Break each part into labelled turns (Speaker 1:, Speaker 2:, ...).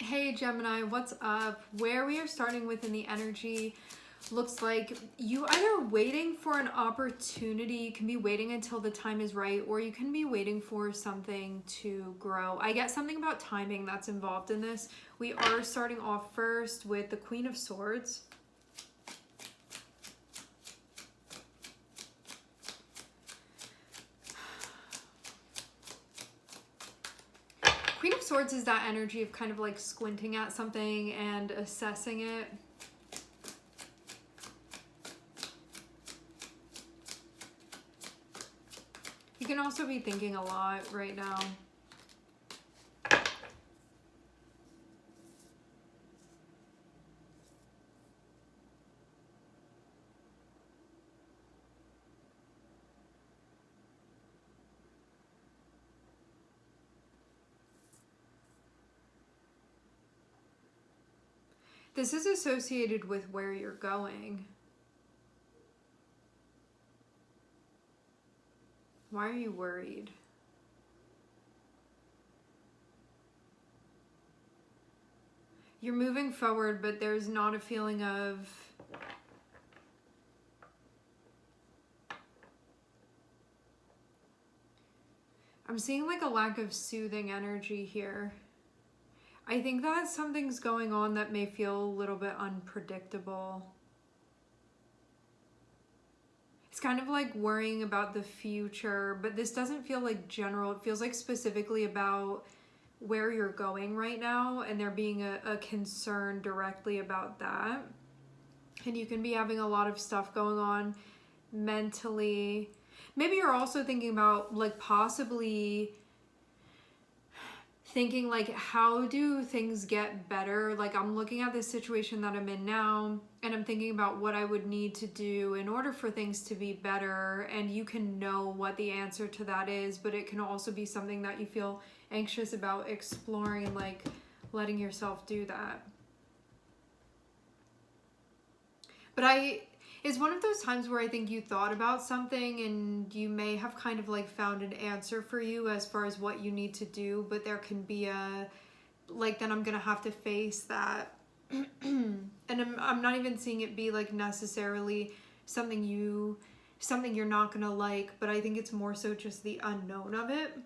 Speaker 1: Hey Gemini, what's up? Where we are starting with in the energy looks like you either waiting for an opportunity, you can be waiting until the time is right, or you can be waiting for something to grow. I get something about timing that's involved in this. We are starting off first with the Queen of Swords. Queen of Swords is that energy of kind of like squinting at something and assessing it. You can also be thinking a lot right now. This is associated with where you're going. Why are you worried? You're moving forward, but there's not a feeling of I'm seeing like a lack of soothing energy here. I think that something's going on that may feel a little bit unpredictable. It's kind of like worrying about the future, but this doesn't feel like general. It feels like specifically about where you're going right now, and there being a concern directly about that. And you can be having a lot of stuff going on mentally. Maybe you're also thinking about like possibly thinking like, how do things get better? Like, I'm looking at this situation that I'm in now and I'm thinking about what I would need to do in order for things to be better, and you can know what the answer to that is, but it can also be something that you feel anxious about exploring, like letting yourself do that. But it's one of those times where I think you thought about something and you may have kind of like found an answer for you as far as what you need to do, but there can be then I'm gonna have to face that. And I'm not even seeing it be like necessarily something you're not gonna like, but I think it's more so just the unknown of it.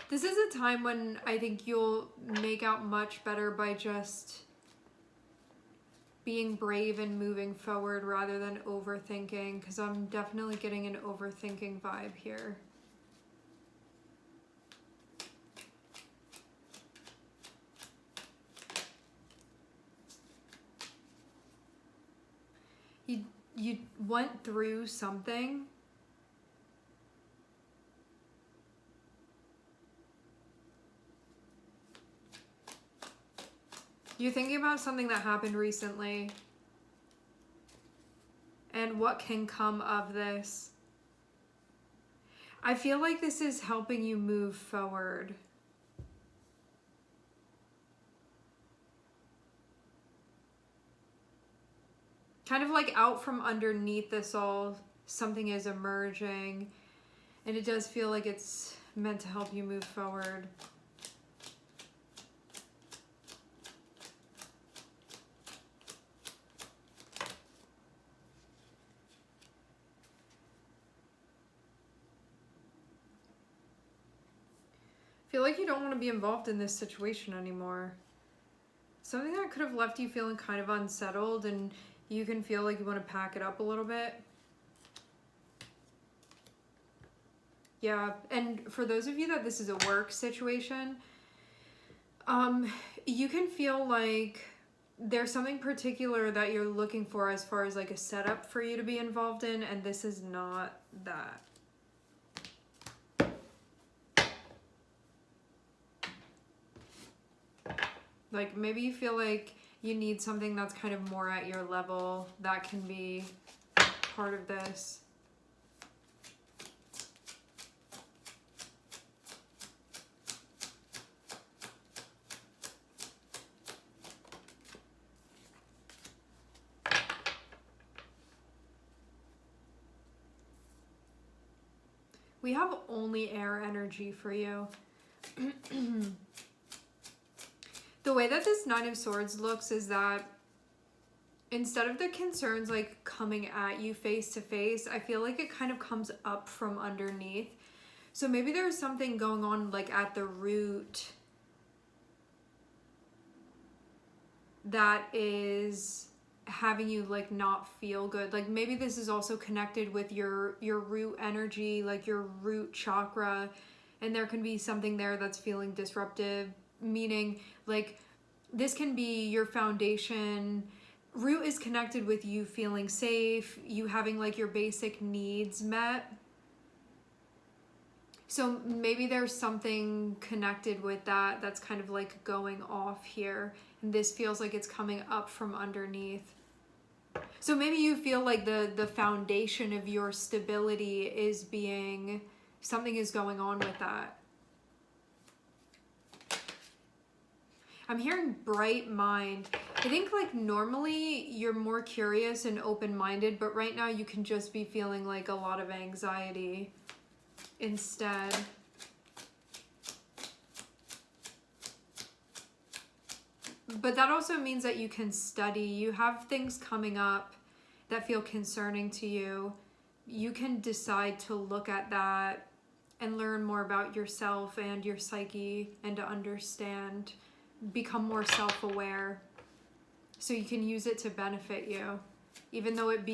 Speaker 1: This is a time when I think you'll make out much better by just being brave and moving forward rather than overthinking, because I'm definitely getting an overthinking vibe here. You went through something. You're thinking about something that happened recently and what can come of this. I feel like this is helping you move forward. Kind of like out from underneath this all, something is emerging, and it does feel like it's meant to help you move forward. Feel like you don't want to be involved in this situation anymore. Something that could have left you feeling kind of unsettled, and you can feel like you want to pack it up a little bit. Yeah, and for those of you that this is a work situation, you can feel like there's something particular that you're looking for as far as like a setup for you to be involved in, and this is not that. Like maybe you feel like you need something that's kind of more at your level that can be part of this. We have only air energy for you. The way that this Nine of Swords looks is that instead of the concerns like coming at you face to face, I feel like it kind of comes up from underneath. So maybe there's something going on like at the root that is having you like not feel good. Like maybe this is also connected with your root energy, like your root chakra, and there can be something there that's feeling disruptive, meaning like this can be your foundation. Root is connected with you feeling safe, you having like your basic needs met. So maybe there's something connected with that that's kind of like going off here. And this feels like it's coming up from underneath. So maybe you feel like the foundation of your stability is being, something is going on with that. I'm hearing bright mind. I think like normally you're more curious and open-minded, but right now you can just be feeling like a lot of anxiety instead. But that also means that you can study. You have things coming up that feel concerning to you. You can decide to look at that and learn more about yourself and your psyche and to understand, become more self-aware so you can use it to benefit you. Even though it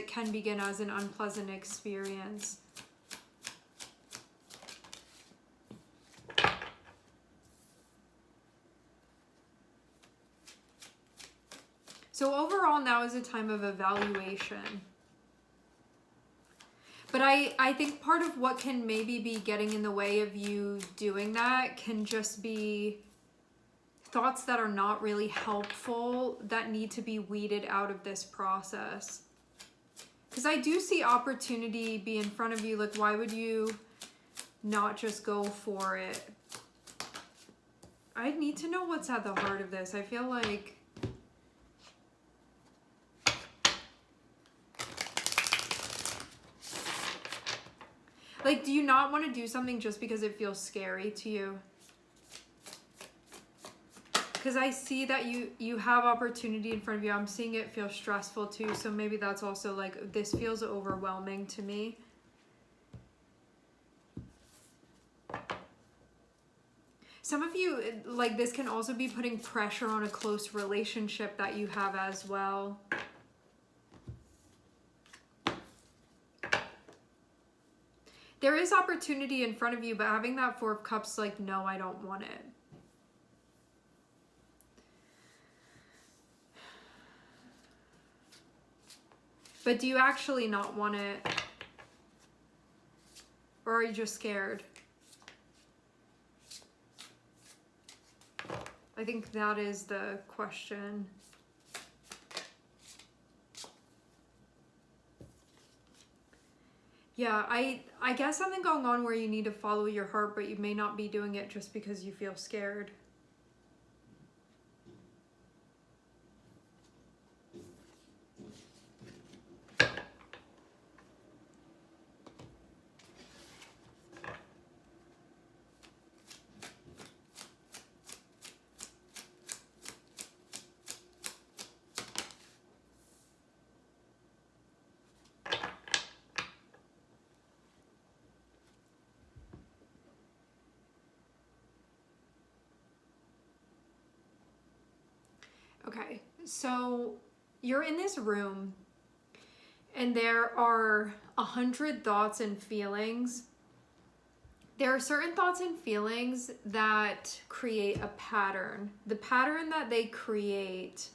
Speaker 1: can begin as an unpleasant experience. So overall, now is a time of evaluation. But I think part of what can maybe be getting in the way of you doing that can just be thoughts that are not really helpful that need to be weeded out of this process. Because I do see opportunity be in front of you. Like, why would you not just go for it? I need to know what's at the heart of this. I feel like... Like, do you not want to do something just because it feels scary to you? Because I see that you have opportunity in front of you. I'm seeing it feel stressful too. So maybe that's also like, this feels overwhelming to me. Some of you, like this can also be putting pressure on a close relationship that you have as well. There is opportunity in front of you, but having that Four of Cups, like, no, I don't want it. But do you actually not want it? Or are you just scared? I think that is the question. Yeah, I guess something going on where you need to follow your heart, but you may not be doing it just because you feel scared. Okay, so you're in this room and there are 100 thoughts and feelings. There are certain thoughts and feelings that create a pattern. The pattern that they create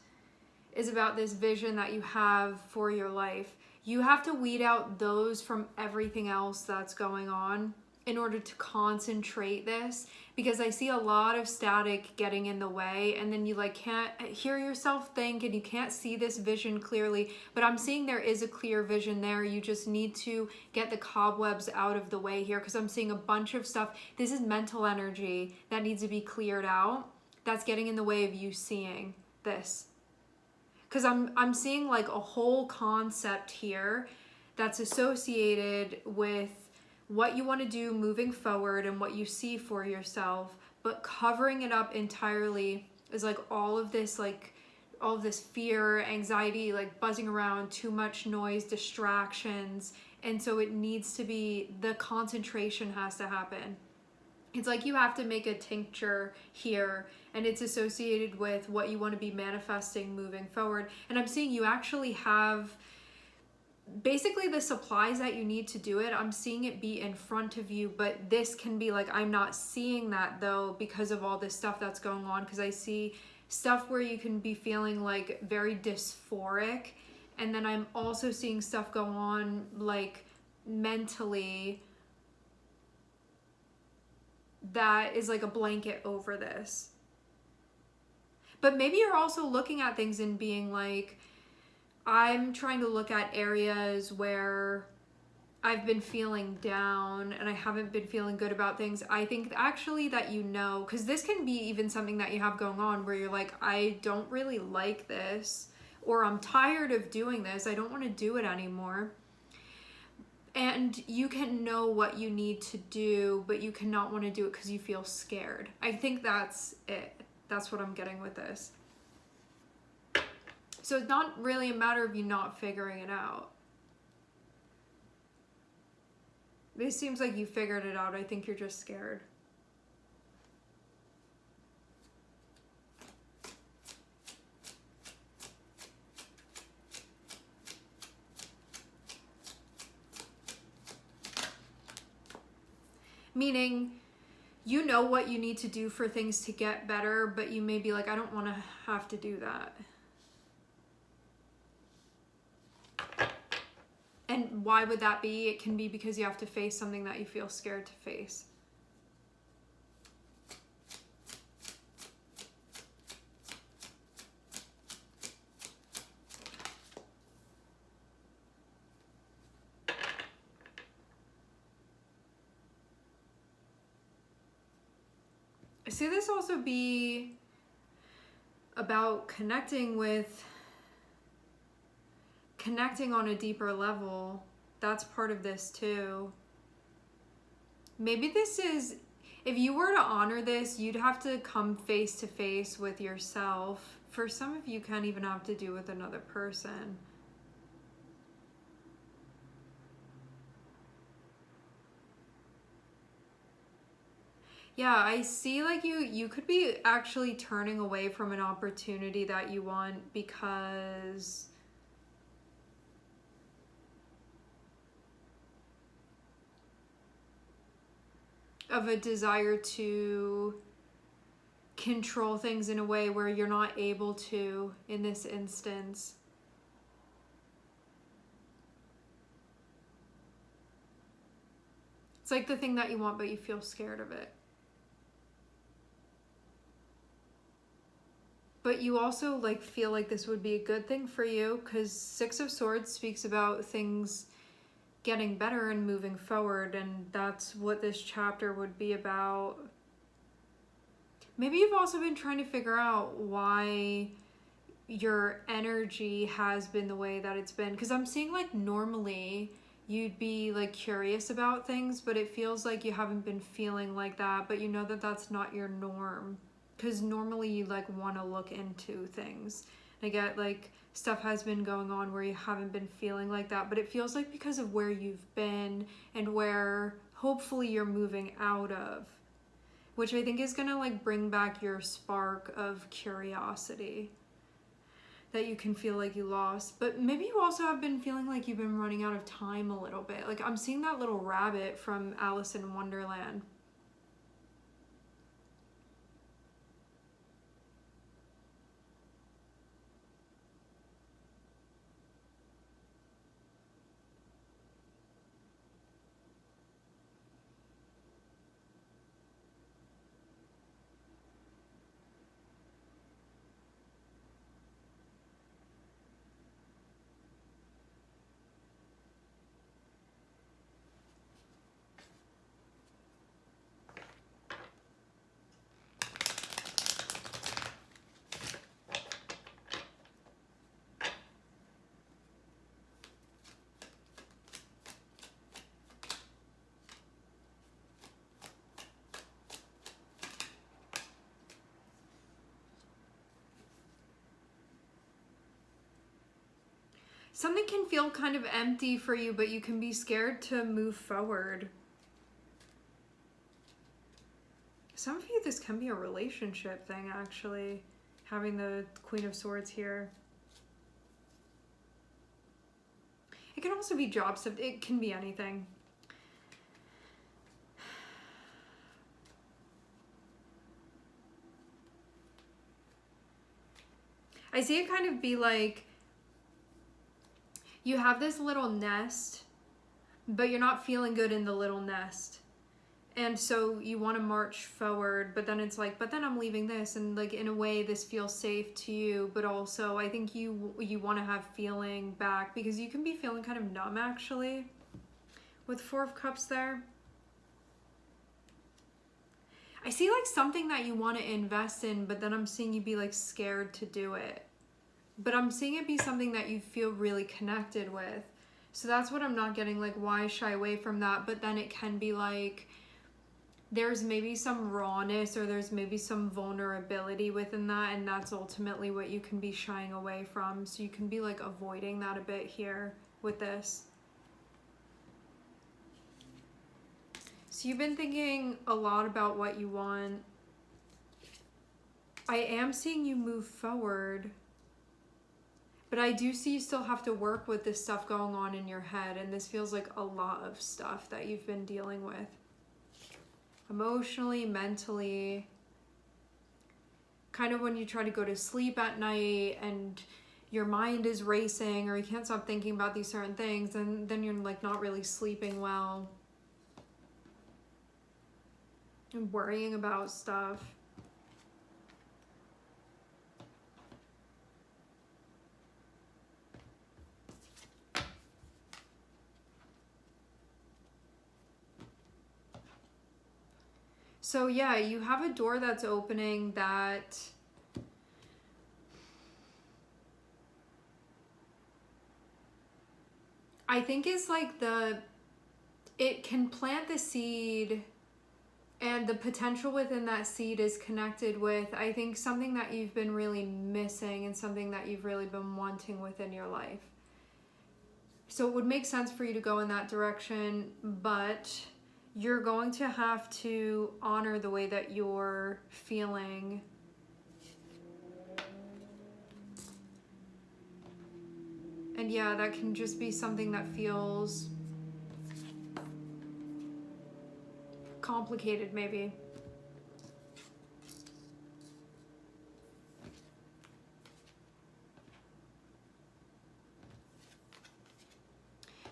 Speaker 1: is about this vision that you have for your life. You have to weed out those from everything else that's going on in order to concentrate this, because I see a lot of static getting in the way, and then you like can't hear yourself think and you can't see this vision clearly. But I'm seeing there is a clear vision there. You just need to get the cobwebs out of the way here, because I'm seeing a bunch of stuff. This is mental energy that needs to be cleared out, that's getting in the way of you seeing this. Because I'm seeing like a whole concept here that's associated with what you want to do moving forward and what you see for yourself, but covering it up entirely is like all of this fear, anxiety, like buzzing around, too much noise, distractions. And so it needs to be, the concentration has to happen. It's like you have to make a tincture here, and it's associated with what you want to be manifesting moving forward. And I'm seeing you actually have basically the supplies that you need to do it. I'm seeing it be in front of you, but this can be like, I'm not seeing that though because of all this stuff that's going on, because I see stuff where you can be feeling like very dysphoric, and then I'm also seeing stuff go on like mentally that is like a blanket over this. But maybe you're also looking at things and being like, I'm trying to look at areas where I've been feeling down and I haven't been feeling good about things. I think actually that, you know, because this can be even something that you have going on where you're like, I don't really like this, or I'm tired of doing this, I don't want to do it anymore. And you can know what you need to do, but you cannot want to do it because you feel scared. I think that's it. That's what I'm getting with this. So it's not really a matter of you not figuring it out. It seems like you figured it out. I think you're just scared. Meaning, you know what you need to do for things to get better, but you may be like, I don't want to have to do that. And why would that be? It can be because you have to face something that you feel scared to face. I see this also be about connecting on a deeper level. That's part of this too. Maybe this is, if you were to honor this, you'd have to come face to face with yourself. For some of you, can't even have to do with another person. Yeah, I see like you could be actually turning away from an opportunity that you want because of a desire to control things in a way where you're not able to in this instance. It's like the thing that you want, but you feel scared of it. But you also like feel like this would be a good thing for you, because Six of Swords speaks about things getting better and moving forward, and that's what this chapter would be about. Maybe you've also been trying to figure out why your energy has been the way that it's been, because I'm seeing like normally you'd be like curious about things, but it feels like you haven't been feeling like that, but you know that that's not your norm. Because normally you like want to look into things. I get like stuff has been going on where you haven't been feeling like that, but it feels like because of where you've been and where hopefully you're moving out of, which I think is gonna like bring back your spark of curiosity that you can feel like you lost. But maybe you also have been feeling like you've been running out of time a little bit. Like I'm seeing that little rabbit from Alice in Wonderland. Something can feel kind of empty for you, but you can be scared to move forward. Some of you, this can be a relationship thing, actually, having the Queen of Swords here. It can also be job stuff. It can be anything. I see it kind of be like you have this little nest, but you're not feeling good in the little nest. And so you want to march forward, but then it's like, but then I'm leaving this, and like in a way this feels safe to you, but also I think you want to have feeling back, because you can be feeling kind of numb actually with Four of Cups there. I see like something that you want to invest in, but then I'm seeing you be like scared to do it. But I'm seeing it be something that you feel really connected with. So that's what I'm not getting, like why shy away from that? But then it can be like there's maybe some rawness, or there's maybe some vulnerability within that, and that's ultimately what you can be shying away from. So you can be like avoiding that a bit here with this. So you've been thinking a lot about what you want. I am seeing you move forward, but I do see you still have to work with this stuff going on in your head, and this feels like a lot of stuff that you've been dealing with. Emotionally, mentally, kind of when you try to go to sleep at night and your mind is racing, or you can't stop thinking about these certain things, and then you're like not really sleeping well and worrying about stuff. So yeah, you have a door that's opening that I think is like it can plant the seed, and the potential within that seed is connected with, I think, something that you've been really missing and something that you've really been wanting within your life. So it would make sense for you to go in that direction, but you're going to have to honor the way that you're feeling. And yeah, that can just be something that feels complicated, maybe.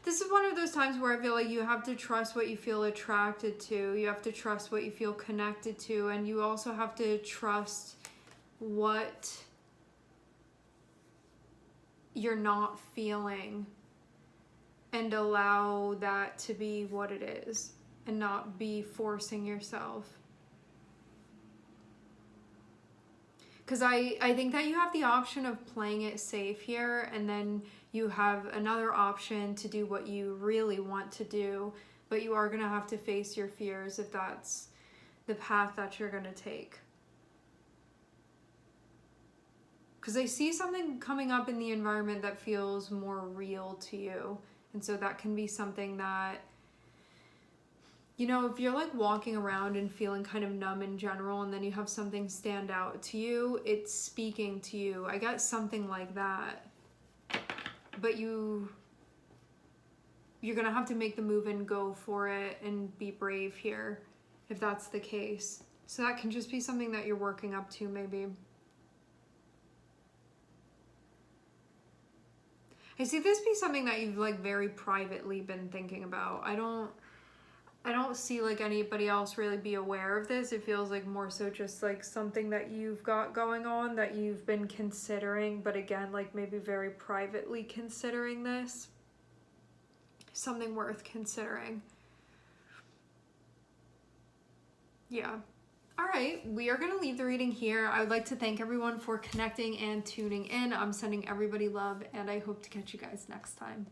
Speaker 1: This is one of those times where I feel like you have to trust what you feel attracted to. You have to trust what you feel connected to. And you also have to trust what you're not feeling, and allow that to be what it is, and not be forcing yourself. Because I think that you have the option of playing it safe here, and then you have another option to do what you really want to do, but you are going to have to face your fears if that's the path that you're going to take. Because I see something coming up in the environment that feels more real to you, and so that can be something that, you know, if you're like walking around and feeling kind of numb in general, and then you have something stand out to you, it's speaking to you. I got something like that. But you're gonna have to make the move and go for it and be brave here, if that's the case. So that can just be something that you're working up to, maybe. I see this be something that you've like very privately been thinking about. I don't see like anybody else really be aware of this. It feels like more so just like something that you've got going on that you've been considering, but again, like maybe very privately considering this. Something worth considering. Yeah. All right, we are going to leave the reading here. I would like to thank everyone for connecting and tuning in. I'm sending everybody love, and I hope to catch you guys next time.